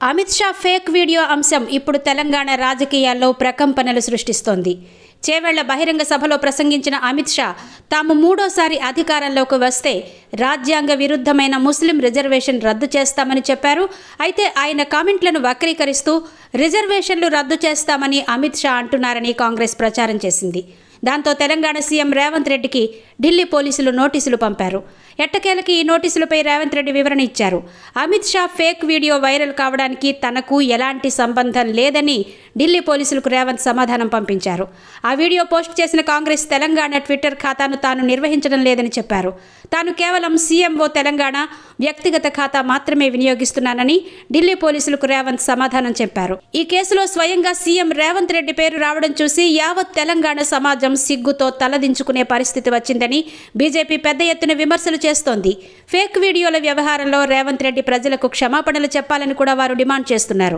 Amit Shah fake video అంశం ఇప్పుడు తెలంగాణ రాజకీయాల్లో ప్రకంపనలు సృష్టిస్తోంది. చేవెళ్ల బహిరంగ సభలో ప్రసంగించిన అమిత్ షా తాము మూడోసారి అధికారంలోకి వస్తే రాజ్యాంగ విరుద్ధమైన ముస్లిం రిజర్వేషన్ రద్దు చేస్తామని చెప్పారు. అయితే ఆయన కామెంట్లను వక్రీకరిస్తూ రిజర్వేషన్లు రద్దు చేస్తామని అమిత్ షా అంటున్నారని కాంగ్రెస్ ప్రచారం చేసింది. దాంతో తెలంగాణ సీఎం రేవంత్ రెడ్డికి ఢిల్లీ పోలీసులు నోటీసులు పంపారు. ఎట్టకేలకి ఈ నోటీసులపై రేవంత్ రెడ్డి వివరణ ఇచ్చారు. Amit Shah fake video viral కావడానికి తనకు ఎలాంటి సంబంధం లేదని ఢిల్లీ పోలీసులకు రేవంత్ సమాధానం పంపించారు. ఆ వీడియో పోస్ట్ చేసిన కాంగ్రెస్ తెలంగాణ ట్విట్టర్ ఖాతాను తాను నిర్వహించడం లేదని చెప్పారు. తాను కేవలం సీఎంఓ తెలంగాణ వ్యక్తిగత ఖాతా మాత్రమే వినియోగిస్తున్నానని ఢిల్లీ పోలీసులకు రేవంత్ సమాధానం చెప్పారు. ఈ కేసులో స్వయంగా సీఎం రేవంత్ రెడ్డి పేరు రావడం చూసి యావత్ తెలంగాణ సమాజం సిగ్గుతో తలదించుకునే పరిస్థితి వచ్చిందని బీజేపీ పెద్ద ఎత్తున విమర్శలు చేస్తోంది. ఫేక్ వీడియోల వ్యవహారంలో రేవంత్ రెడ్డి ప్రజలకు క్షమాపణలు చెప్పాలని కూడా వారు డిమాండ్ చేస్తున్నారు.